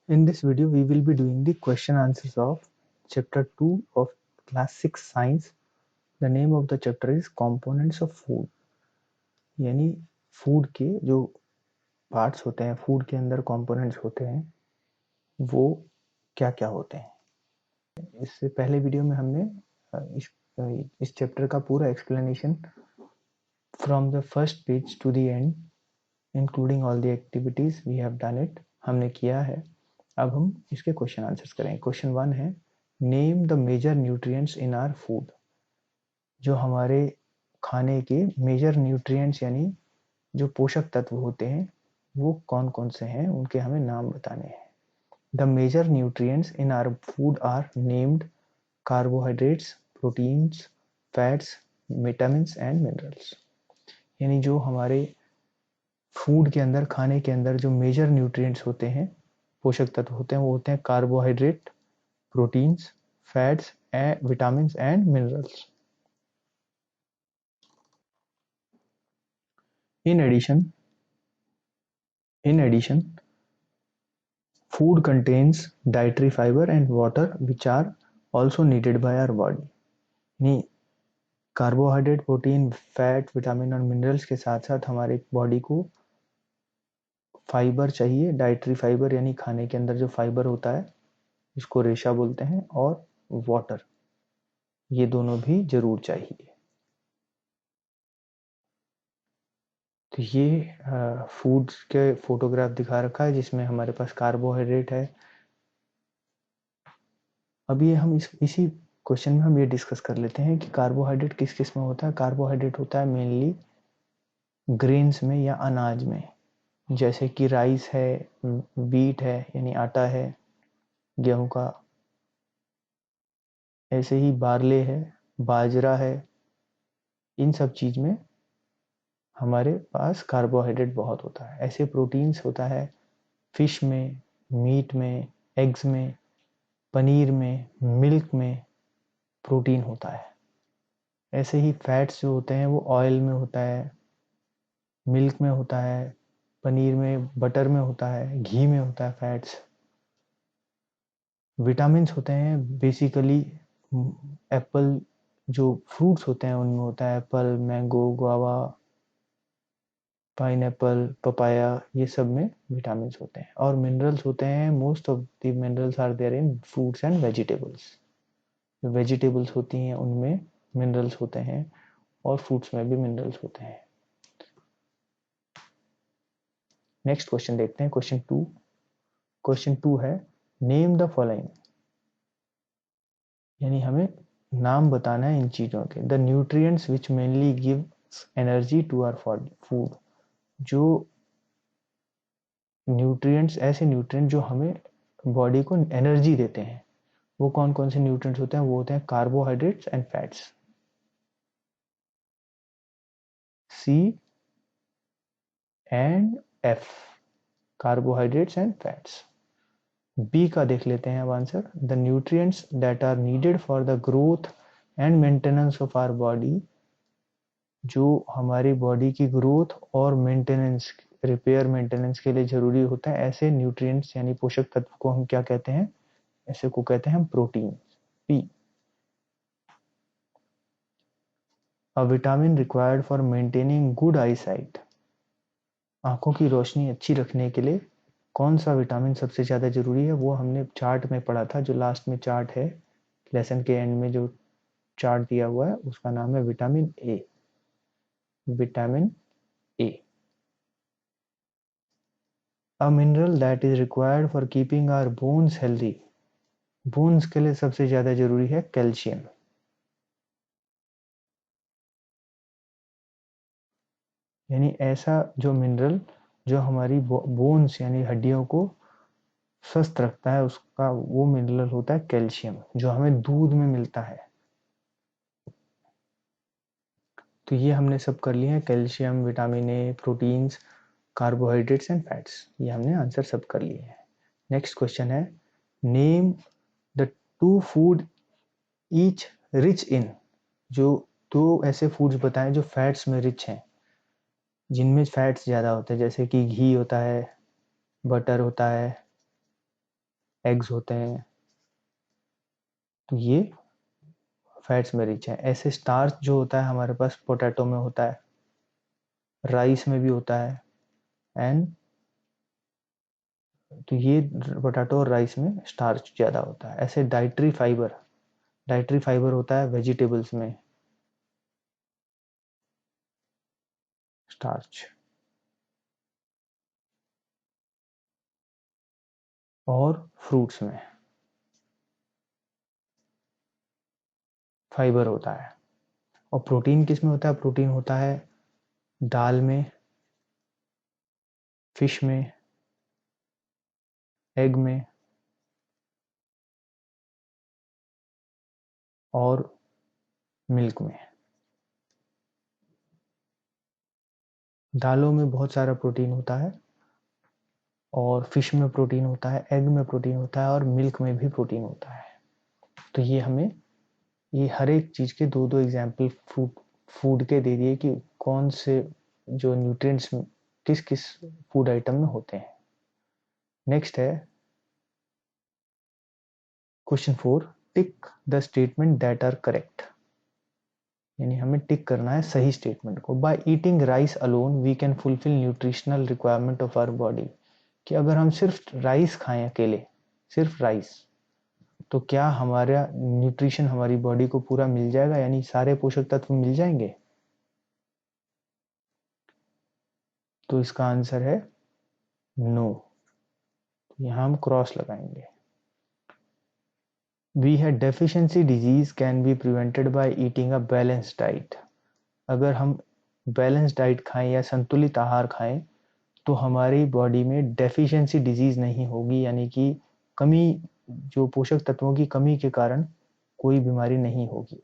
In this video, we will be doing the question answers of chapter 2 of class 6 science. The name of the chapter is components of food. यानी food के जो parts होते हैं, food के अंदर components होते हैं, वो क्या क्या होते हैं। इससे पहले वीडियो में हमने इस चैप्टर का पूरा explanation from the first page to the end including all the activities we have done it, हमने किया है। अब हम इसके क्वेश्चन आंसर्स करेंगे। क्वेश्चन 1 है, name the major nutrients in our food. जो हमारे खाने के मेजर न्यूट्रिएंट्स यानी जो पोषक तत्व होते हैं वो कौन कौन से हैं, उनके हमें नाम बताने हैं। The major nutrients in our food are named carbohydrates, proteins, fats, vitamins and minerals. यानी जो हमारे फूड के अंदर, खाने के अंदर जो मेजर न्यूट्रिएंट्स होते हैं, पोषक तत्व होते हैं, वो होते हैं carbohydrate, proteins, fats, vitamins and minerals. In addition, food contains dietary fiber and water which are also needed by our body. यानी कार्बोहाइड्रेट, प्रोटीन, फैट, विटामिन और मिनरल्स के साथ साथ हमारे बॉडी को फाइबर चाहिए। डाइटरी फाइबर यानी खाने के अंदर जो फाइबर होता है, इसको रेशा बोलते हैं, और वाटर, ये दोनों भी जरूर चाहिए। तो ये फूड्स के फोटोग्राफ दिखा रखा है जिसमें हमारे पास कार्बोहाइड्रेट है। अब ये हम इसी क्वेश्चन में हम ये डिस्कस कर लेते हैं कि कार्बोहाइड्रेट किस किस में होता है। कार्बोहाइड्रेट होता है मेनली ग्रेन्स में या अनाज में, जैसे कि राइस है, व्हीट है यानी आटा है गेहूं का, ऐसे ही बार्ले है, बाजरा है। इन सब चीज में हमारे पास कार्बोहाइड्रेट बहुत होता है। ऐसे प्रोटीन्स होता है फिश में, मीट में, एग्स में, पनीर में, मिल्क में प्रोटीन होता है। ऐसे ही फैट्स जो होते हैं वो ऑयल में होता है, मिल्क में होता है, पनीर में, बटर में होता है, घी में होता है फैट्स। विटामिन्स होते हैं बेसिकली एप्पल, जो फ्रूट्स होते हैं उनमें होता है Apple, mango, guava, pineapple, papaya, ये सब में विटामिन्स होते हैं। और मिनरल्स होते हैं, most of the minerals are there in fruits and vegetables. जो वेजिटेबल्स होती हैं उनमें मिनरल्स होते हैं और फ्रूट्स में भी मिनरल्स होते हैं। नेक्स्ट क्वेश्चन देखते हैं, क्वेश्चन 2। क्वेश्चन 2 है, नेम द फॉलोइंग। यानी हमें नाम बताना है इन चीजों के। The nutrients which mainly gives energy to our food. जो न्यूट्रिएंट्स, ऐसे न्यूट्रिएंट जो हमें बॉडी को एनर्जी देते हैं, वो कौन कौन से न्यूट्रिएंट्स होते हैं? वो होते हैं carbohydrates and fats. C and F, carbohydrates and fats. B का देख लेते हैं अब answer. The nutrients that are needed for the growth and maintenance of our body. जो हमारी बॉडी की ग्रोथ और मेंटेनेंस, रिपेयर मेंटेनेंस के लिए जरूरी होता है, ऐसे न्यूट्रिएंट्स यानी पोषक तत्व को हम क्या कहते हैं? ऐसे को कहते हैं हम protein. P, a vitamin required for maintaining good I site. आंखों की रोशनी अच्छी रखने के लिए कौन सा विटामिन सबसे ज़्यादा जरूरी है? वो हमने चार्ट में पढ़ा था, जो लास्ट में चार्ट है, लेसन के एंड में जो चार्ट दिया हुआ है उसका नाम है vitamin A. Vitamin A, a mineral that is required for keeping our bones healthy. Bones के लिए सबसे ज्यादा जरूरी है कैल्शियम। यानी ऐसा जो मिनरल जो हमारी बोन्स यानी हड्डियों को स्वस्थ रखता है, उसका वो मिनरल होता है कैल्शियम, जो हमें दूध में मिलता है। तो ये हमने सब कर लिए हैं, calcium, vitamin A, proteins, carbohydrates and fats, ये हमने आंसर सब कर लिए हैं। नेक्स्ट क्वेश्चन है, name the two food each rich in. जो दो ऐसे फूड्स बताएं जो फैट्स में रिच हैं, जिनमें फैट्स ज़्यादा होते हैं, जैसे कि घी होता है, बटर होता है, एग्स होते हैं, तो ये फैट्स में रिच है। ऐसे स्टार्च जो होता है हमारे पास पोटैटो में होता है, राइस में भी होता है, एंड तो ये पोटैटो और राइस में स्टार्च ज़्यादा होता है। ऐसे डाइटरी फाइबर होता है वेजिटेबल्स में, स्टार्च। और फ्रूट्स में फाइबर होता है। और प्रोटीन किस में होता है? प्रोटीन होता है दाल में, फिश में, एग में और मिल्क में। दालों में बहुत सारा प्रोटीन होता है, और फिश में प्रोटीन होता है, एग में प्रोटीन होता है, और मिल्क में भी प्रोटीन होता है। तो ये हर एक चीज़ के दो दो एग्जाम्पल फूड के दे दिए कि कौन से जो न्यूट्रिएंट्स किस किस फूड आइटम में होते हैं। नेक्स्ट है question 4, tick the statement that are correct. यानी हमें टिक करना है सही स्टेटमेंट को। By eating rice alone we can fulfil nutritional requirement of our body. कि अगर हम सिर्फ राइस खाएं अकेले, सिर्फ राइस, तो क्या हमारा न्यूट्रिशन हमारी बॉडी को पूरा मिल जाएगा, यानी सारे पोषक तत्व मिल जाएंगे? तो इसका आंसर है नो। यहाँ हम क्रॉस लगाएंगे। We had deficiency disease can be prevented by eating a balanced diet. अगर हम बैलेंस डाइट खाएं या संतुलित आहार खाएं तो हमारी बॉडी में डेफिशिएंसी डिजीज नहीं होगी, यानी कि कमी, जो पोषक तत्वों की कमी के कारण कोई बीमारी नहीं होगी।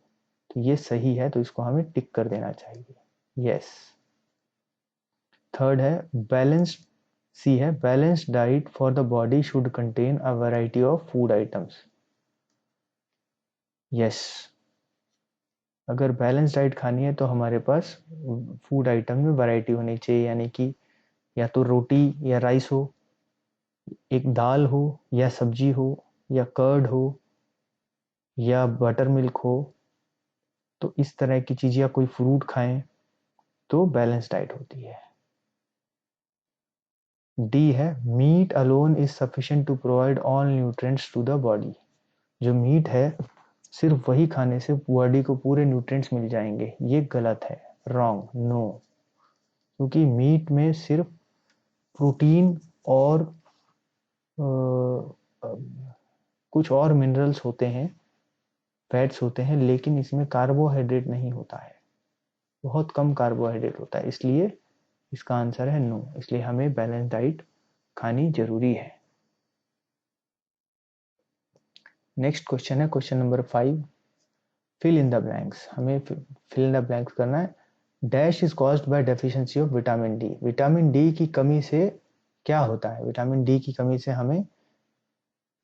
तो ये सही है, तो इसको हमें टिक कर देना चाहिए, यस। थर्ड है बैलेंस्ड, सी है balanced diet for the body should contain a variety of food items. Yes, अगर बैलेंस डाइट खानी है तो हमारे पास फूड आइटम में वैरायटी होनी चाहिए, यानी कि या तो रोटी या राइस हो, एक दाल हो या सब्जी हो, या कर्ड हो या बटर मिल्क हो, तो इस तरह की चीज़, या कोई फ्रूट खाएं, तो बैलेंस डाइट होती है। डी है meat alone is sufficient to provide all nutrients to the body. जो मीट है सिर्फ वही खाने से बॉडी को पूरे न्यूट्रिएंट्स मिल जाएंगे, ये गलत है, रॉन्ग, नो। क्योंकि मीट में सिर्फ प्रोटीन और कुछ और मिनरल्स होते हैं, फैट्स होते हैं, लेकिन इसमें कार्बोहाइड्रेट नहीं होता है, बहुत कम कार्बोहाइड्रेट होता है, इसलिए इसका आंसर है नो। इसलिए हमें बैलेंस डाइट खानी जरूरी है। नेक्स्ट क्वेश्चन है question number 5, fill in the blanks. हमें फिल इन द ब्लैंक्स करना है। Dash is caused by deficiency of vitamin D. Vitamin D की कमी से क्या होता है? विटामिन डी की कमी से हमें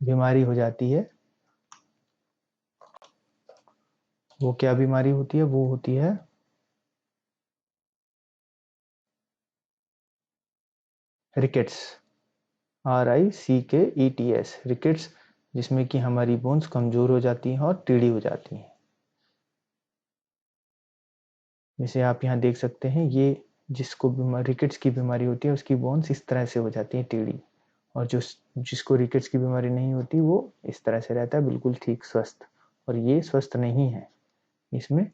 बीमारी हो जाती है। वो क्या बीमारी होती है? वो होती है रिकेट्स, RICKETS, रिकेट्स, जिसमें कि हमारी बोन्स कमजोर हो जाती हैं और टेढ़ी हो जाती हैं। जैसे आप यहाँ देख सकते हैं, ये जिसको रिकेट्स की बीमारी होती है उसकी बोन्स इस तरह से हो जाती है टेढ़ी, और जो जिसको रिकेट्स की बीमारी नहीं होती वो इस तरह से रहता है बिल्कुल ठीक, स्वस्थ। और ये स्वस्थ नहीं है, इसमें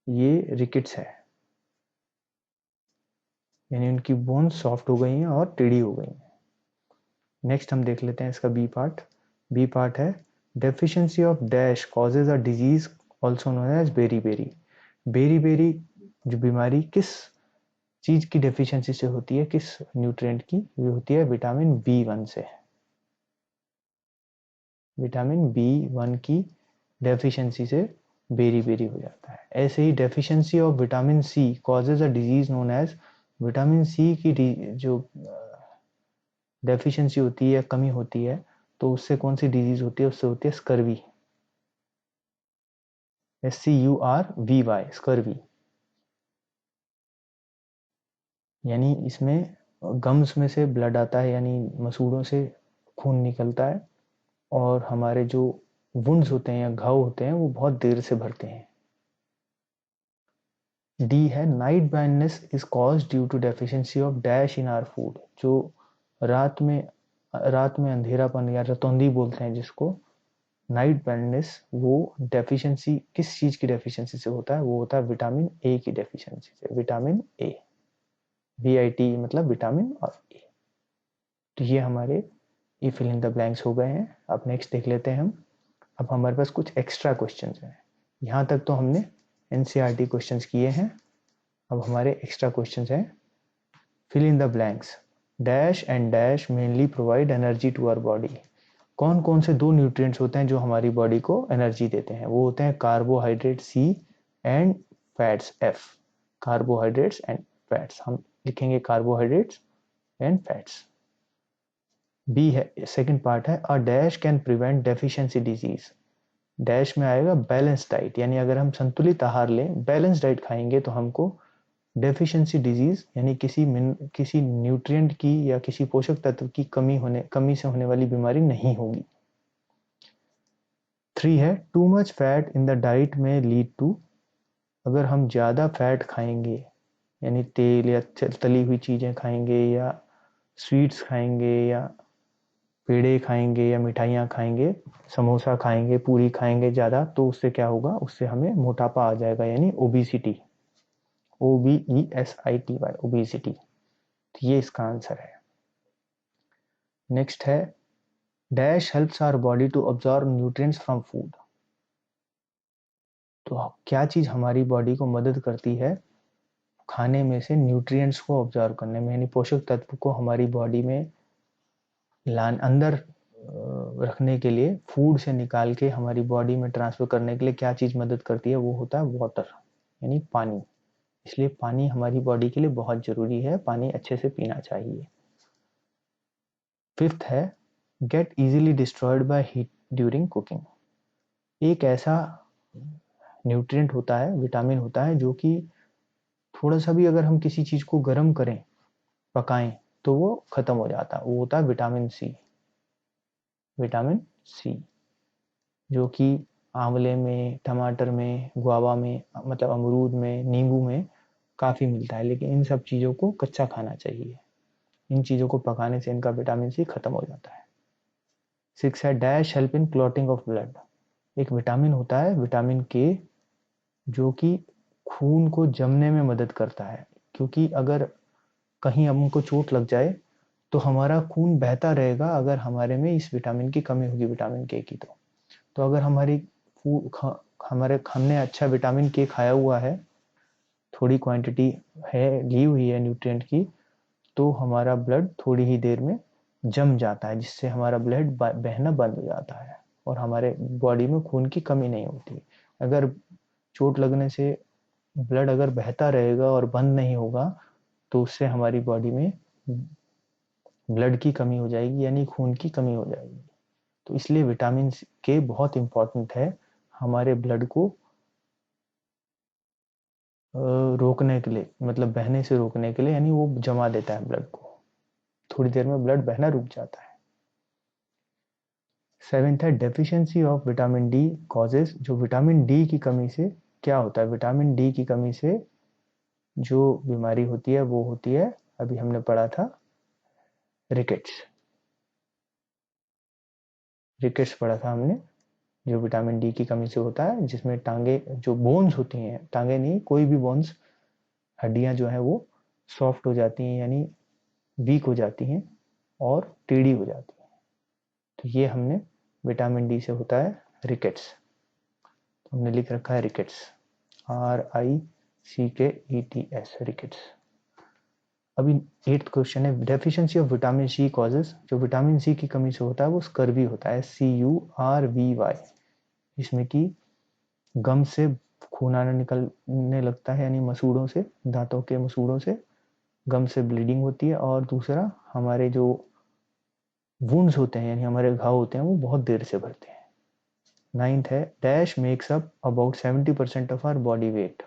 ये रिकेट्स है, यानी उनकी बोन्स सॉफ्ट हो गई हैं और टेढ़ी हो गई हैं। नेक्स्ट हम देख लेते हैं इसका बी पार्ट। बी पार्ट है deficiency of dash causes a disease also known as berry berry. Berry berry जो बीमारी किस चीज की डेफिशिएंसी से होती है, किस न्यूट्रिएंट की? ये होती है विटामिन B1 से। विटामिन B1 की डेफिशिएंसी से बेरी बेरी हो जाता है। ऐसे ही deficiency of vitamin C causes a disease known as, vitamin C की जो डेफिशिएंसी होती है, कमी होती है, तो उससे कौन सी डिजीज होती है? उससे होती है स्कर्वी, SCURVY, स्कर्वी। यानी इसमें गम्स में से ब्लड आता है, यानी मसूड़ों से खून निकलता है, और हमारे जो वुंड्स होते हैं या घाव होते हैं वो बहुत देर से भरते हैं। डी है night blindness is cause due to deficiency of dash in our food. जो रात में रात में अंधेरापन या रतौंधी बोलते हैं जिसको, नाइट ब्लाइंडनेस वो डेफिशिएंसी किस चीज की डेफिशिएंसी से होता है? वो होता है विटामिन ए की डेफिशिएंसी से। विटामिन ए, VIT मतलब विटामिन और ए। तो ये हमारे ये फिल इन द ब्लैंक्स हो गए हैं। अब नेक्स्ट देख लेते हैं हम। अब हमारे पास कुछ एक्स्ट्रा क्वेश्चंस हैं। यहाँ तक तो हमने NCERT क्वेश्चंस किए हैं। अब हमारे एक्स्ट्रा क्वेश्चंस हैं। Fill in the blanks, dash and dash mainly provide energy to our body. कौन कौन से दो न्यूट्रिएंट्स होते हैं जो हमारी बॉडी को एनर्जी देते हैं? वो होते हैं carbohydrate C and fats F। Carbohydrates and fats, हम लिखेंगे कार्बोहाइड्रेट्स एंड फैट्स। बी है, सेकंड पार्ट है, a dash can prevent deficiency disease. Dash में आएगा बैलेंस डाइट, यानी अगर हम संतुलित आहार लें, बैलेंस डाइट खाएंगे तो हमको डेफिशिएंसी डिजीज यानी किसी न्यूट्रिएंट की या किसी पोषक तत्व की कमी से होने वाली बीमारी नहीं होगी। 3 है, too much fat in the diet में लीड टू। अगर हम ज़्यादा फैट खाएंगे यानी तेल या तली हुई चीज़ें खाएंगे या स्वीट्स खाएंगे या पेड़े खाएंगे या मिठाइयाँ खाएंगे, समोसा खाएंगे, पूरी खाएंगे ज़्यादा, तो उससे क्या होगा? उससे हमें मोटापा आ जाएगा यानी ओबेसिटी। OBESITY, obesity. तो ये इसका आंसर है। नेक्स्ट है, dash helps our body to absorb nutrients from food. तो क्या चीज़ हमारी बॉडी को मदद करती है खाने में से न्यूट्रिएंट्स को ऑब्जर्व करने में, यानी पोषक तत्व को हमारी बॉडी में अंदर रखने के लिए, फूड से निकाल के हमारी बॉडी में ट्रांसफर करने के लिए क्या चीज़ मदद करती है? वो होता है वाटर, यानी पानी। इसलिए पानी हमारी बॉडी के लिए बहुत ज़रूरी है, पानी अच्छे से पीना चाहिए। फिफ्थ है, get easily destroyed by heat during cooking. एक ऐसा न्यूट्रिएंट होता है, विटामिन होता है, जो कि थोड़ा सा भी अगर हम किसी चीज़ को गर्म करें, पकाएं, तो वो खत्म हो जाता है। वो होता है विटामिन C। विटामिन C जो कि आंवले में, टमाटर में, गुआवा में, मतलब अमरूद में, नींबू में काफ़ी मिलता है, लेकिन इन सब चीज़ों को कच्चा खाना चाहिए। इन चीज़ों को पकाने से इनका विटामिन C खत्म हो जाता है। 6 है, dash help in clotting of blood. एक विटामिन होता है विटामिन K जो कि खून को जमने में मदद करता है, क्योंकि अगर कहीं हमको चोट लग जाए तो हमारा खून बहता रहेगा अगर हमारे में इस विटामिन की कमी होगी, विटामिन K की। तो अगर हमने अच्छा विटामिन K खाया हुआ है, थोड़ी क्वांटिटी है ली हुई है न्यूट्रिएंट की, तो हमारा ब्लड थोड़ी ही देर में जम जाता है, जिससे हमारा ब्लड बहना बंद हो जाता है और हमारे बॉडी में खून की कमी नहीं होती। अगर चोट लगने से ब्लड अगर बहता रहेगा और बंद नहीं होगा तो उससे हमारी बॉडी में ब्लड की कमी हो जाएगी, यानी खून की कमी हो जाएगी। तो इसलिए विटामिन के बहुत इंपॉर्टेंट है हमारे ब्लड को रोकने के लिए, मतलब बहने से रोकने के लिए, यानी वो जमा देता है ब्लड को, थोड़ी देर में ब्लड बहना रुक जाता है। 7th है, deficiency of vitamin D causes. जो विटामिन डी की कमी से क्या होता है? विटामिन डी की कमी से जो बीमारी होती है वो होती है, अभी हमने पढ़ा था, रिकेट्स। रिकेट्स पढ़ा था हमने, जो विटामिन डी की कमी से होता है, जिसमें टांगे, जो बोन्स होती हैं, टांगे नहीं, कोई भी बोन्स, हड्डियां जो है वो सॉफ्ट हो जाती हैं, यानी वीक हो जाती हैं और टेढ़ी हो जाती हैं। तो ये हमने विटामिन डी से होता है रिकेट्स। तो हमने लिख रखा है रिकेट्स, RICKETS, रिकेट्स। अभी 8th क्वेश्चन है, deficiency of vitamin C causes. जो विटामिन C की कमी से होता है वो स्कर्वी होता है, SCURVY, जिसमें कि गम से खून आने निकलने लगता है, यानी मसूड़ों से, दांतों के मसूड़ों से गम से ब्लीडिंग होती है। और दूसरा, हमारे जो वुंड्स होते हैं, यानी हमारे घाव होते हैं, वो बहुत देर से भरते हैं। 9th है, dash makes up about 70% of our body weight.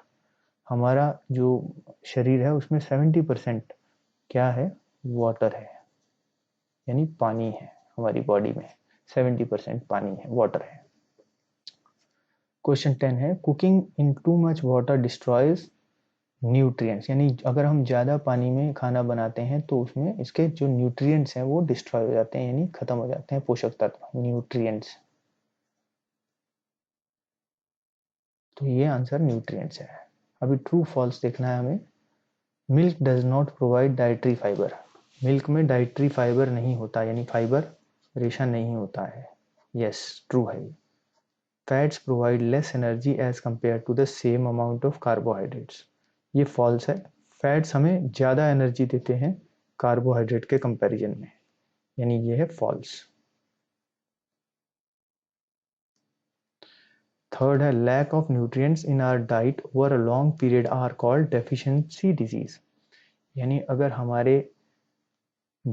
हमारा जो शरीर है उसमें 70% क्या है? वाटर है, यानी पानी है हमारी बॉडी में। 70% पानी है, वाटर है। क्वेश्चन 10 है cooking in too much water destroys nutrients, यानी अगर हम ज़्यादा पानी में खाना बनाते हैं तो उसमें इसके जो न्यूट्रिएंट्स हैं वो डिस्ट्रॉय हो जाते हैं, यानी खत्म हो जाते हैं पोषक तत्व, न्यूट्रिएंट्स। तो ये आंसर न्यूट्रिएंट्स है। अभी ट्रू फॉल्स देखना है हमें। Milk does not provide dietary fibre, milk में डाइटरी फाइबर नहीं होता, यानी फाइबर रेशा नहीं होता है। यस, ट्रू है। Fats provide less energy as compare to the same amount of carbohydrates, ये फॉल्स है। फैट्स हमें ज़्यादा एनर्जी देते हैं कार्बोहाइड्रेट के कंपैरिजन में, यानी ये है फॉल्स। थर्ड है lack of nutrients in our diet over a long period are called deficiency disease, यानी अगर हमारे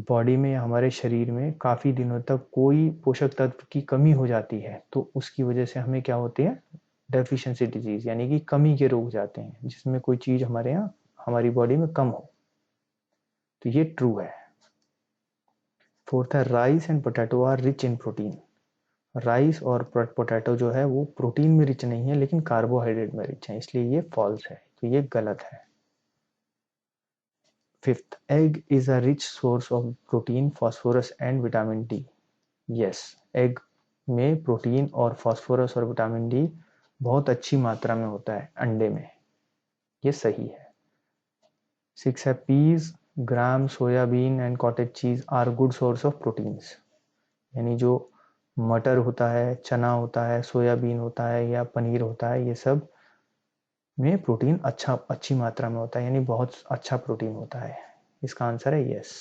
बॉडी में या हमारे शरीर में काफ़ी दिनों तक कोई पोषक तत्व की कमी हो जाती है तो उसकी वजह से हमें क्या होती है, डेफिशिएंसी डिजीज, यानी कि कमी के रोग जाते हैं, जिसमें कोई चीज़ हमारे यहाँ हमारी बॉडी में कम हो। तो ये ट्रू है। फोर्थ है rice and potato are rich in protein, rice और पोटैटो जो है वो प्रोटीन में रिच नहीं है लेकिन कार्बोहाइड्रेट में रिच है, इसलिए ये फॉल्स है, तो ये गलत है। Fifth, egg is a rich source of protein, phosphorus and vitamin D. Yes, egg में प्रोटीन और फास्फोरस और विटामिन डी बहुत अच्छी मात्रा में होता है अंडे में, ये सही है। सिक्स है peas, gram, soybean and cottage cheese are good source of proteins, यानी जो मटर होता है, चना होता है, सोयाबीन होता है या पनीर होता है, ये सब में प्रोटीन अच्छी मात्रा में होता है, यानी बहुत अच्छा प्रोटीन होता है। इसका आंसर है यस।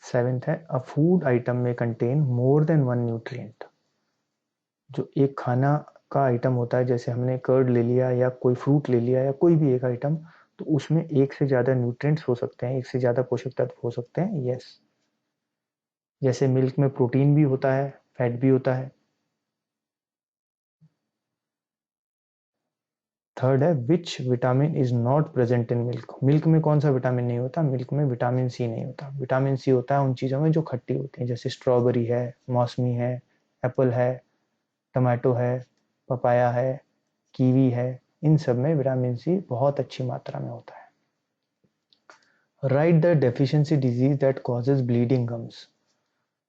सेवेंथ है अ फूड आइटम में contain more than one nutrient, जो एक खाना का आइटम होता है, जैसे हमने कर्ड ले लिया या कोई फ्रूट ले लिया या कोई भी एक आइटम, तो उसमें एक से ज़्यादा न्यूट्रिएंट्स हो सकते हैं, एक से ज़्यादा पोषक तत्व हो सकते हैं। यस, जैसे मिल्क में प्रोटीन भी होता है, फैट भी होता है। थर्ड है which vitamin is not present in milk, milk में कौन सा विटामिन नहीं होता, मिल्क में विटामिन सी नहीं होता। विटामिन सी होता है उन चीज़ों में जो खट्टी होती हैं, जैसे स्ट्रॉबेरी है, मौसमी है, एप्पल है, टमाटो है, पपाया है, कीवी है, इन सब में विटामिन सी बहुत अच्छी मात्रा में होता है। Write the deficiency disease that causes bleeding gums,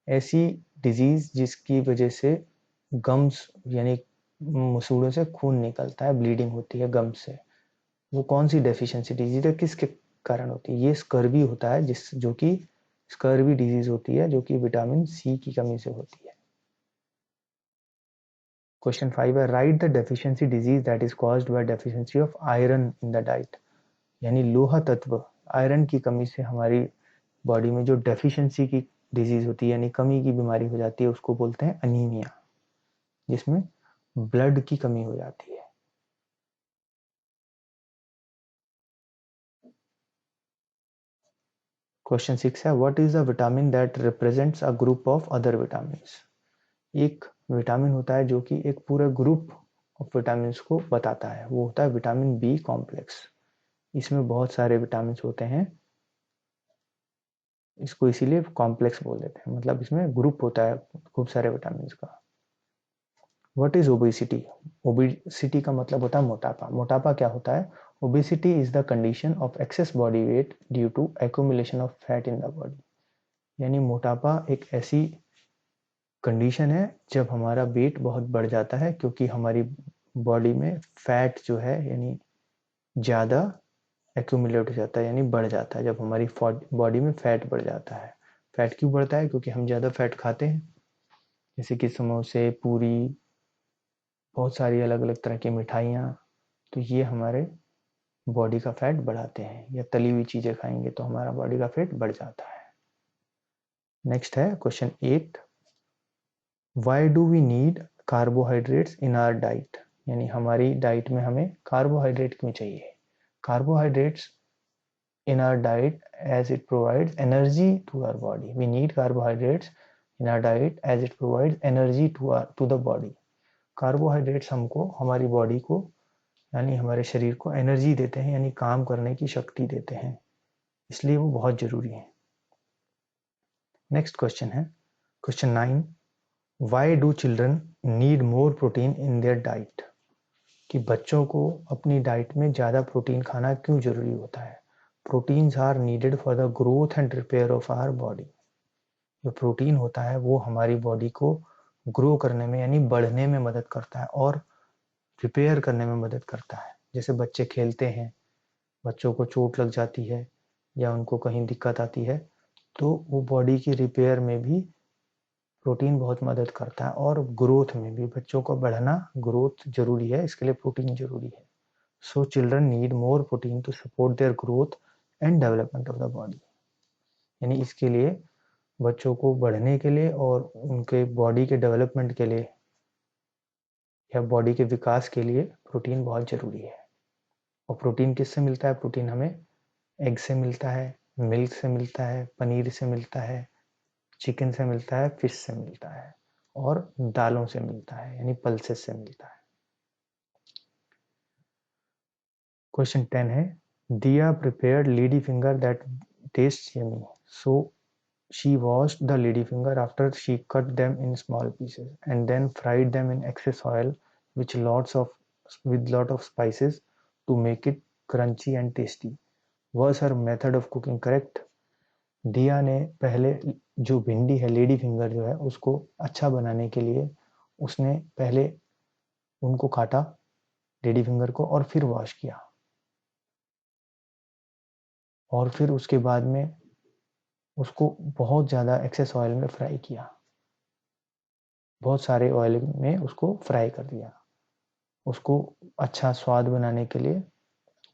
ऐसी डिजीज जिसकी वजह से गम्स यानी मसूड़ों से खून निकलता है, ब्लीडिंग होती है गम्स से, वो कौन सी डेफिशिएंसी डिजीज है, किसके कारण होती है? ये स्कर्वी होता है, जो कि स्कर्वी डिजीज होती है, जो कि विटामिन सी की कमी से होती है। क्वेश्चन 5 है write the deficiency disease that is caused by deficiency of iron in the diet, यानी लोहा तत्व, आयरन की कमी से हमारी बॉडी में जो डेफिशिएंसी की डिजीज होती है, यानी कमी की बीमारी हो जाती है, उसको बोलते हैं अनीमिया, जिसमें ब्लड की कमी हो जाती है। क्वेश्चन 6 है what is the vitamin that represents a group of other vitamins, एक विटामिन होता है जो कि एक पूरा ग्रुप ऑफ विटामिन को बताता है, वो होता है विटामिन बी कॉम्प्लेक्स। इसमें बहुत सारे विटामिन होते हैं, इसको इसीलिए कॉम्प्लेक्स बोल देते हैं, मतलब इसमें ग्रुप होता है खूब सारे विटामिन का। व्हाट इज ओबेसिटी, ओबेसिटी का मतलब होता है मोटापा। मोटापा क्या होता है? Obesity is the condition of excess body weight due to accumulation of fat in the body, यानी मोटापा एक ऐसी कंडीशन है जब हमारा वेट बहुत बढ़ जाता है, क्योंकि हमारी बॉडी में फैट जो है यानी ज़्यादा एक्यूमुलेट हो जाता है, यानी बढ़ जाता है जब हमारी बॉडी में फैट बढ़ जाता है। फैट क्यों बढ़ता है? क्योंकि हम ज़्यादा फैट खाते हैं, जैसे कि समोसे, पूरी, बहुत सारी अलग अलग तरह की मिठाइयाँ, तो ये हमारे बॉडी का फैट बढ़ाते हैं, या तली हुई चीज़ें खाएंगे तो हमारा बॉडी का फैट बढ़ जाता है। नेक्स्ट है question 8, why do we need carbohydrates in our diet, यानी हमारी डाइट में हमें कार्बोहाइड्रेट क्यों चाहिए? Carbohydrates in our diet as it provides energy to our body. We need carbohydrates in our diet as it provides energy to the body. Carbohydrates हमको हमारी body को यानी हमारे शरीर को एनर्जी देते हैं, यानी काम करने की शक्ति देते हैं, इसलिए वो बहुत जरूरी है। नेक्स्ट क्वेश्चन है question 9, why do children need more protein in their diet, कि बच्चों को अपनी डाइट में ज़्यादा प्रोटीन खाना क्यों जरूरी होता है। Proteins are needed for the growth and repair of our body. जो प्रोटीन होता है वो हमारी बॉडी को ग्रो करने में यानी बढ़ने में मदद करता है और रिपेयर करने में मदद करता है। जैसे बच्चे खेलते हैं, बच्चों को चोट लग जाती है या उनको कहीं दिक्कत आती है, तो वो बॉडी की रिपेयर में भी प्रोटीन बहुत मदद करता है और ग्रोथ में भी। बच्चों को बढ़ना, ग्रोथ जरूरी है, इसके लिए प्रोटीन जरूरी है। So children need more protein to support their growth and development of the body. यानी इसके लिए बच्चों को बढ़ने के लिए और उनके बॉडी के डेवलपमेंट के लिए या बॉडी के विकास के लिए प्रोटीन बहुत ज़रूरी है। और प्रोटीन किससे मिलता है? प्रोटीन हमें एग से मिलता है, मिल्क से मिलता है, पनीर से मिलता है, चिकन से मिलता है, फिश से मिलता है और दालों से मिलता है यानी पल्सेस से मिलता है। क्वेश्चन 10 है, Diya prepared lady finger that taste yummy, so she washed the ladyfinger after she cut them in small pieces and then fried them in excess oil with lot of spices to make it crunchy and tasty. Was her method of cooking correct? दिया ने पहले जो भिंडी है, lady finger जो है, उसको अच्छा बनाने के लिए उसने पहले उनको काटा, लेडी फिंगर को, और फिर वॉश किया और फिर उसके बाद में उसको बहुत ज़्यादा एक्सेस ऑयल में फ्राई किया, बहुत सारे ऑयल में उसको फ्राई कर दिया, उसको अच्छा स्वाद बनाने के लिए,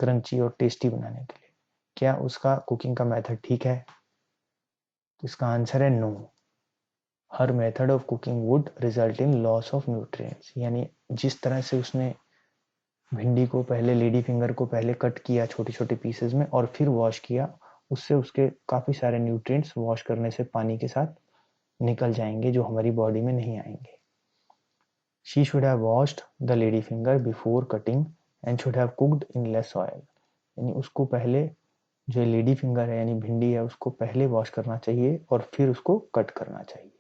क्रंची और टेस्टी बनाने के लिए। क्या उसका कुकिंग का मेथड ठीक है? तो इसका आंसर है नो। हर method of cooking would result in loss of nutrients. यानी जिस तरह से उसने भिंडी को पहले, लेडी फिंगर को पहले कट किया छोटे छोटे पीसेस में और फिर वॉश किया, उससे उसके काफ़ी सारे न्यूट्रिएंट्स वॉश करने से पानी के साथ निकल जाएंगे जो हमारी बॉडी में नहीं आएंगे। She should have washed the lady finger before cutting and should have cooked in less oil. यानी उसको पहले, जो लेडी फिंगर है यानी भिंडी है, उसको पहले वॉश करना चाहिए और फिर उसको कट करना चाहिए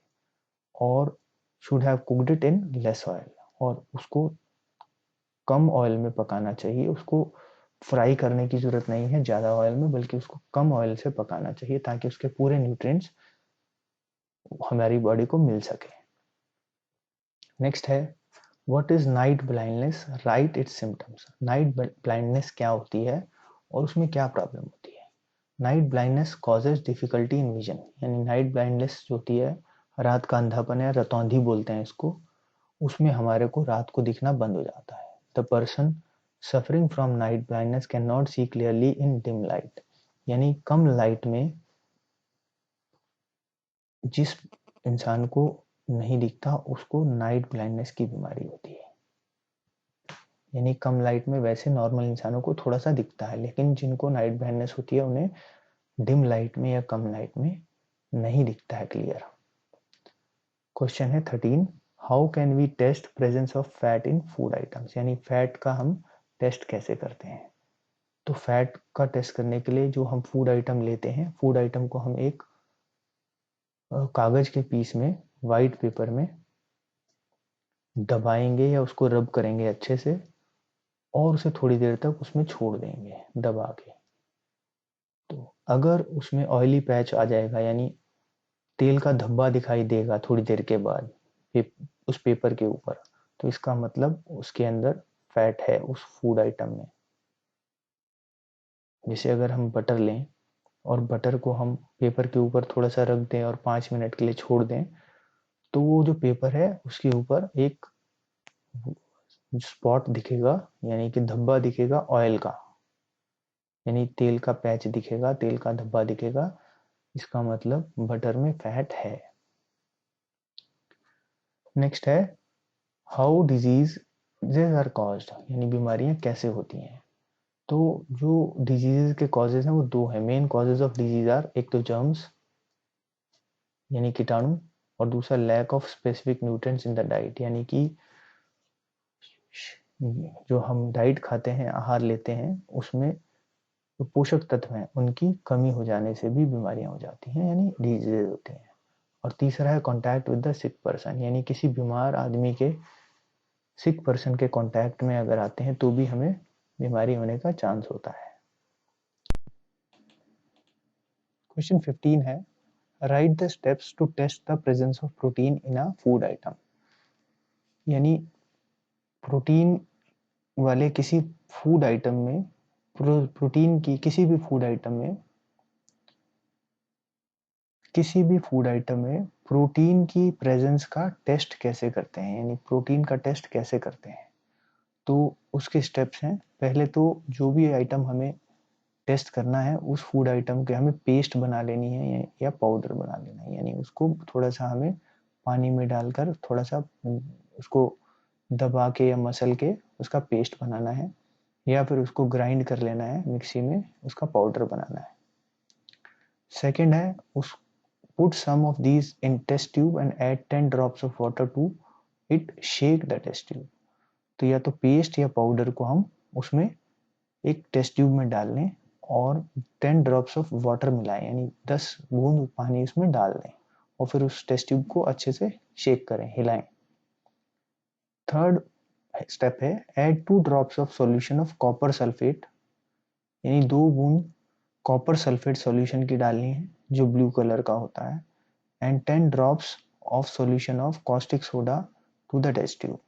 और should have cooked it in less oil, और उसको कम ऑयल में पकाना चाहिए। उसको फ्राई करने की जरूरत नहीं है ज़्यादा ऑयल में, बल्कि उसको कम ऑयल से पकाना चाहिए ताकि उसके पूरे न्यूट्रिएंट्स हमारी बॉडी को मिल सके। नेक्स्ट है, what is night blindness, right it's symptoms. Night blindness क्या होती है और उसमें क्या प्रॉब्लम होती है? Night blindness causes difficulty in vision. यानी नाइट ब्लाइंडनेस जो होती है, रात का अंधापन है, रतौंधी बोलते हैं इसको, उसमें हमारे को रात को दिखना बंद हो जाता है। The person suffering from night blindness can not see clearly in dim light. यानी कम लाइट में जिस इंसान को नहीं दिखता उसको नाइट ब्लाइंडनेस की बीमारी होती है। यानी कम लाइट में वैसे नॉर्मल इंसानों को थोड़ा सा दिखता है, लेकिन जिनको नाइट ब्लाइंडनेस होती है उन्हें डिम लाइट में या कम लाइट में नहीं दिखता है क्लियर। क्वेश्चन है 13, how can we test presence of fat in food items. यानी फैट का हम टेस्ट कैसे करते हैं? तो फैट का टेस्ट करने के लिए जो हम फूड आइटम लेते हैं, फूड आइटम को हम एक कागज के पीस में, वाइट पेपर में दबाएंगे या उसको रब करेंगे अच्छे से और उसे थोड़ी देर तक उसमें छोड़ देंगे दबा के। तो अगर उसमें ऑयली पैच आ जाएगा यानी तेल का धब्बा दिखाई देगा थोड़ी देर के बाद उस पेपर के ऊपर, तो इसका मतलब उसके अंदर फैट है उस फूड आइटम में। जैसे अगर हम बटर लें और बटर को हम पेपर के ऊपर थोड़ा सा रख दें और 5 मिनट के लिए छोड़ दें, तो वो जो पेपर है उसके ऊपर एक स्पॉट दिखेगा यानी कि धब्बा दिखेगा ऑयल का, यानी तेल का पैच दिखेगा, तेल का धब्बा दिखेगा। इसका मतलब बटर में फैट है। नेक्स्ट है, हाउ डिजीज आर कॉज्ड। यानी बीमारियां कैसे होती हैं? तो जो डिजीज के कॉजेज हैं वो दो हैं। Main causes of disease are, एक तो जर्म्स यानी कीटाणु, और दूसरा lack of specific nutrients in the diet. यानी कि जो हम डाइट खाते हैं, आहार लेते हैं, उसमें जो पोषक तत्व हैं उनकी कमी हो जाने से भी बीमारियां हो जाती हैं यानी डिजीज होते हैं। और तीसरा है contact with the sick person, यानी किसी बीमार आदमी के सिक पर्सन के कॉन्टैक्ट में अगर आते हैं तो भी हमें बीमारी होने का चांस होता है। क्वेश्चन 15 है, write the steps to test the presence of protein in a food item, यानी प्रोटीन वाले किसी फूड आइटम में, प्रोटीन की किसी भी फूड आइटम में, किसी भी फूड आइटम में प्रोटीन की प्रेजेंस का टेस्ट कैसे करते हैं, यानी प्रोटीन का टेस्ट कैसे करते हैं। तो उसके स्टेप्स हैं, पहले तो जो भी आइटम हमें टेस्ट करना है उस फूड आइटम के हमें पेस्ट बना लेनी है या पाउडर बना लेना है, यानी उसको थोड़ा सा हमें पानी में डालकर थोड़ा सा उसको दबा के या मसल के उसका पेस्ट बनाना है, या फिर उसको ग्राइंड कर लेना है मिक्सी में, उसका पाउडर बनाना है। सेकेंड है, उस put some of these in test tube and add 10 drops of water to it, shake the test tube। तो या तो पेस्ट या पाउडर को हम उसमें एक टेस्ट ट्यूब में डाल लें और 10 ड्रॉप्स ऑफ वाटर मिलाएं, यानी 10 बूंद पानी उसमें डाल दें और फिर उस टेस्ट ट्यूब को अच्छे से शेक करें, हिलाएं। थर्ड स्टेप है, add 2 drops of solution of copper sulphate, यानी 2 बूंद कॉपर सल्फेट सॉल्यूशन की डालनी है जो ब्लू कलर का होता है, and 10 drops of solution of caustic soda to the test tube,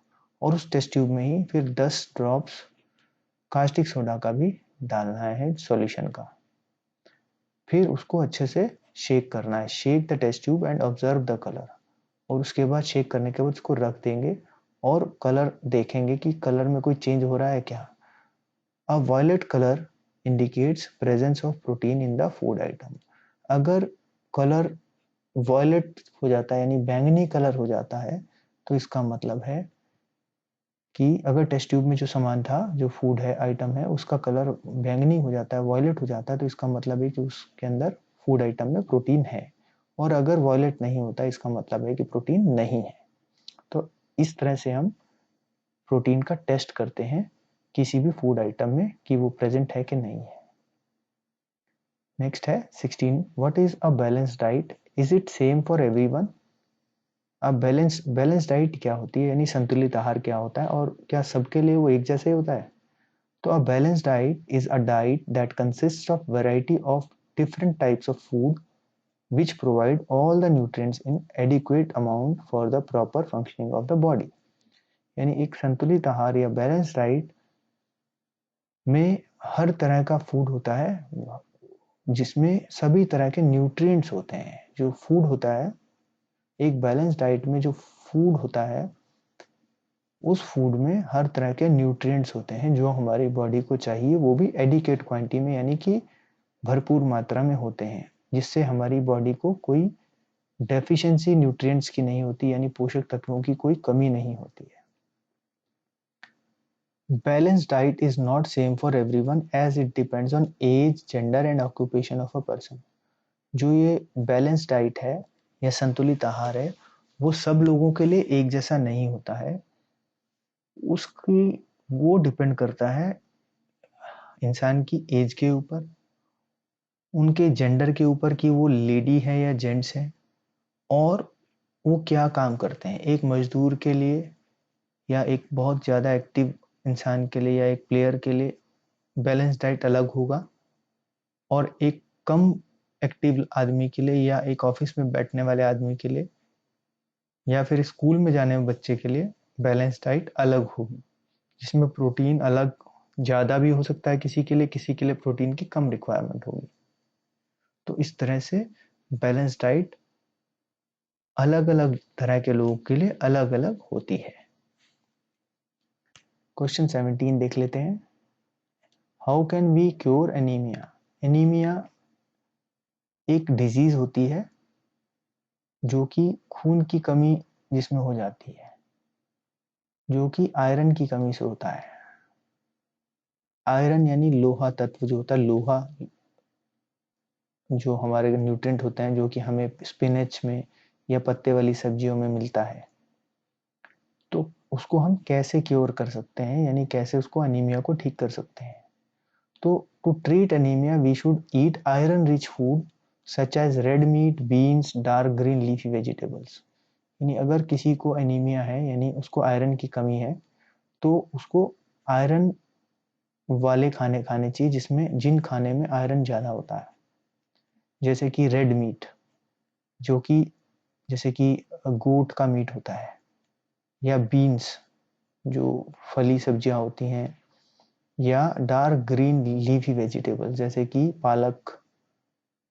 और उस टेस्ट ट्यूब में ही फिर 10 ड्रॉप्स कास्टिक सोडा का भी डालना है सॉल्यूशन का। फिर उसको अच्छे से शेक करना है, shake the test tube and observe the colour, और उसके बाद शेक करने के बाद उसको रख देंगे और कलर देखेंगे कि कलर में कोई चेंज हो रहा है क्या। A violet colour indicates presence of protein in the food item. अगर कलर वॉयलेट हो जाता है यानी बैंगनी कलर हो जाता है तो इसका मतलब है कि अगर टेस्ट ट्यूब में जो सामान था, जो फूड है आइटम है, उसका कलर बैंगनी हो जाता है, वॉयलेट हो जाता है, तो इसका मतलब है कि उसके अंदर फूड आइटम में प्रोटीन है। और अगर वॉयलेट नहीं होता इसका मतलब है कि प्रोटीन नहीं है। तो इस तरह से हम प्रोटीन का टेस्ट करते हैं किसी भी फूड आइटम में कि वो प्रेजेंट है कि नहीं है। नेक्स्ट है 16, what is a balance diet, is it same for everyone. अब बैलेंस डाइट क्या होती है, यानी संतुलित आहार क्या होता है और क्या सबके लिए वो एक जैसे होता है। तो a balance diet is a diet that consist of variety of different types of food which provide all the nutrients in adequate amount for the proper functioning of the body। यानी एक संतुलित आहार या बैलेंस डाइट में हर तरह का food होता है जिसमें सभी तरह के न्यूट्रिएंट्स होते हैं। जो फूड होता है, एक बैलेंस डाइट में जो फूड होता है उस फूड में हर तरह के न्यूट्रिएंट्स होते हैं जो हमारी बॉडी को चाहिए, वो भी एडिकेट क्वांटिटी में, यानी कि भरपूर मात्रा में होते हैं, जिससे हमारी बॉडी को कोई डेफिशिएंसी न्यूट्रिएंट्स की नहीं होती, यानी पोषक तत्वों की कोई कमी नहीं होती है। Balanced diet is not same for everyone as it depends on age, gender and occupation of a person। जो ये बैलेंस डाइट है या संतुलित आहार है वो सब लोगों के लिए एक जैसा नहीं होता है। उसकी वो डिपेंड करता है इंसान की एज के ऊपर, उनके जेंडर के ऊपर कि वो लेडी है या जेंट्स है, और वो क्या काम करते हैं। एक मजदूर के लिए या एक बहुत ज़्यादा एक्टिव इंसान के लिए या एक प्लेयर के लिए बैलेंस डाइट अलग होगा, और एक कम एक्टिव आदमी के लिए या एक ऑफिस में बैठने वाले आदमी के लिए या फिर स्कूल में जाने वाले बच्चे के लिए बैलेंस डाइट अलग होगी, जिसमें प्रोटीन अलग ज़्यादा भी हो सकता है किसी के लिए प्रोटीन की कम रिक्वायरमेंट होगी। तो इस तरह से बैलेंस डाइट अलग अलग तरह के लोगों के लिए अलग अलग होती है। क्वेश्चन 17 देख लेते हैं, how can we cure anaemia. Anaemia एक डिजीज होती है जो कि खून की कमी जिसमें हो जाती है, जो कि आयरन की कमी से होता है। आयरन यानी लोहा तत्व जो होता है, लोहा जो हमारे न्यूट्रिएंट होते हैं जो कि हमें स्पिनच में या पत्ते वाली सब्जियों में मिलता है। तो उसको हम कैसे क्योर कर सकते हैं, यानी कैसे उसको एनीमिया को ठीक कर सकते हैं। तो to treat anaemia we should eat iron rich food such as red meat, beans, dark green leafy vegetables. यानी अगर किसी को एनीमिया है, यानी उसको आयरन की कमी है, तो उसको आयरन वाले खाने खाने चाहिए जिन खाने में आयरन ज़्यादा होता है, जैसे कि रेड मीट, जो कि जैसे कि गोट का मीट होता है, या बीन्स जो फली सब्जियां होती हैं, या डार्क ग्रीन लीफी वेजिटेबल जैसे कि पालक,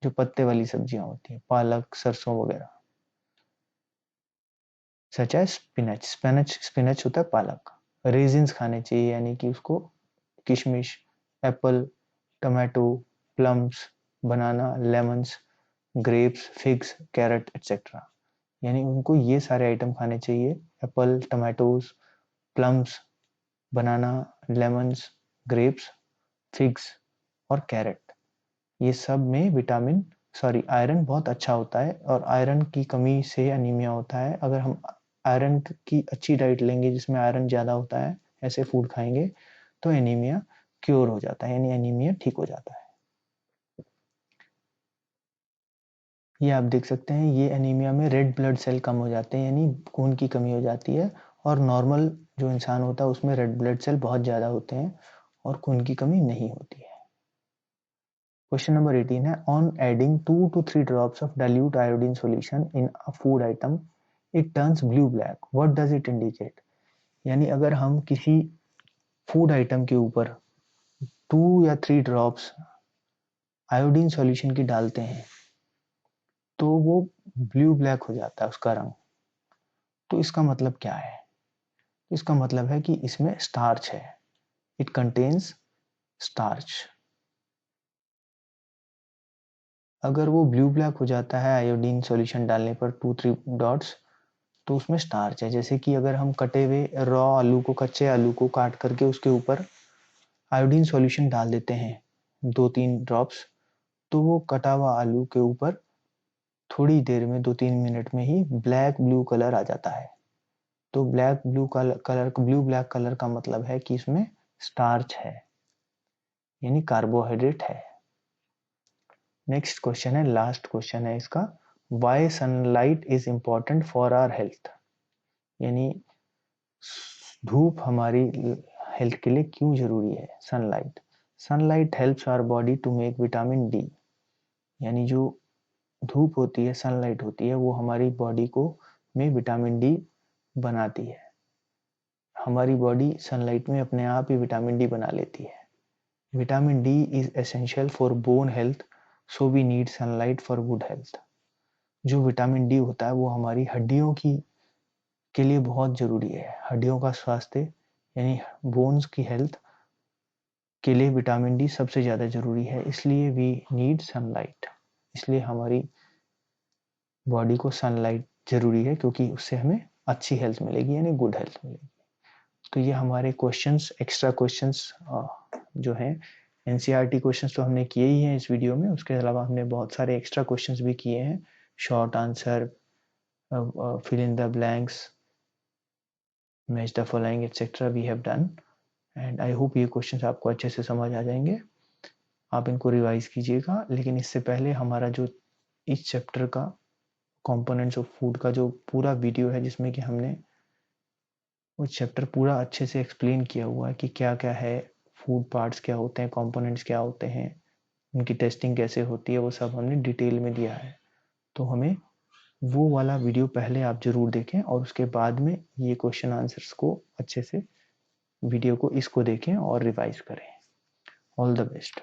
जो पत्ते वाली सब्जियां होती हैं, पालक, सरसों वगैरह। सच है स्पिनच, स्पिनच होता है पालक। रेजिन्स खाने चाहिए, यानी कि उसको किशमिश, apple, tomato, plums, banana, lemons, grapes, figs, carrot etcetera. यानी उनको ये सारे आइटम खाने चाहिए, apple, tomatoes, plums, banana, lemons, grapes, figs और कैरेट। ये सब में आयरन बहुत अच्छा होता है, और आयरन की कमी से अनीमिया होता है। अगर हम आयरन की अच्छी डाइट लेंगे जिसमें आयरन ज़्यादा होता है, ऐसे फूड खाएंगे, तो एनीमिया क्योर हो जाता है, यानी एनीमिया ठीक हो जाता है। ये आप देख सकते हैं, ये एनीमिया में रेड ब्लड सेल कम हो जाते हैं, यानी खून की कमी हो जाती है, और नॉर्मल जो इंसान होता है उसमें रेड ब्लड सेल बहुत ज़्यादा होते हैं और खून की कमी नहीं होती है। क्वेश्चन नंबर 18 है, on adding 2 to 3 drops of dilute iodine solution in a food item it turns blue black, what does it indicate. यानी अगर हम किसी फूड आइटम के ऊपर 2 या 3 ड्रॉप्स आयोडीन सॉल्यूशन की डालते हैं, तो वो ब्लू ब्लैक हो जाता है उसका रंग। तो इसका मतलब क्या है? इसका मतलब है कि इसमें स्टार्च है, इट कंटेन्स स्टार्च। अगर वो ब्लू ब्लैक हो जाता है आयोडीन सॉल्यूशन डालने पर 2-3 डॉट्स, तो उसमें स्टार्च है। जैसे कि अगर हम कटे हुए रॉ आलू को, कच्चे आलू को काट करके उसके ऊपर आयोडीन सॉल्यूशन डाल देते हैं 2-3 ड्रॉप्स, तो वो कटा हुआ आलू के ऊपर थोड़ी देर में 2-3 मिनट में ही ब्लैक ब्लू कलर आ जाता है। तो ब्लू ब्लैक कलर का मतलब है कि इसमें स्टार्च है, यानी कार्बोहाइड्रेट है। नेक्स्ट क्वेश्चन है, लास्ट क्वेश्चन है इसका, why sunlight is important for our health. यानी धूप हमारी हेल्थ के लिए क्यों जरूरी है। Sunlight helps our body to make vitamin D. यानी जो धूप होती है, सनलाइट होती है, वो हमारी बॉडी को में विटामिन डी बनाती है। हमारी बॉडी सनलाइट में अपने आप ही विटामिन डी बना लेती है। Vitamin D is essential for bone health, so we need sunlight for good health. जो विटामिन डी होता है वो हमारी हड्डियों की के लिए बहुत जरूरी है। हड्डियों का स्वास्थ्य यानी बोन्स की हेल्थ के लिए विटामिन डी सबसे ज़्यादा जरूरी है, इसलिए वी नीड सनलाइट। इसलिए हमारी बॉडी को सनलाइट जरूरी है, क्योंकि उससे हमें अच्छी हेल्थ मिलेगी, यानी गुड हेल्थ मिलेगी। तो ये हमारे क्वेश्चंस, एक्स्ट्रा क्वेश्चंस जो हैं, एनसीईआरटी क्वेश्चंस तो हमने किए ही हैं इस वीडियो में, उसके अलावा हमने बहुत सारे एक्स्ट्रा क्वेश्चंस भी किए हैं, short answer, fill in the blanks, match the following etcetera we have done. And I hope ये क्वेश्चंस आपको अच्छे से समझ आ जाएंगे, आप इनको रिवाइज कीजिएगा। लेकिन इससे पहले हमारा जो इस चैप्टर का कंपोनेंट्स ऑफ फूड का जो पूरा वीडियो है, जिसमें कि हमने वो चैप्टर पूरा अच्छे से एक्सप्लेन किया हुआ है कि क्या क्या है, फूड पार्ट्स क्या होते हैं, कंपोनेंट्स क्या होते हैं, उनकी टेस्टिंग कैसे होती है, वो सब हमने डिटेल में दिया है। तो हमें वो वाला वीडियो पहले आप जरूर देखें, और उसके बाद में ये क्वेश्चन आंसर्स को अच्छे से वीडियो को इसको देखें और रिवाइज करें। All the best.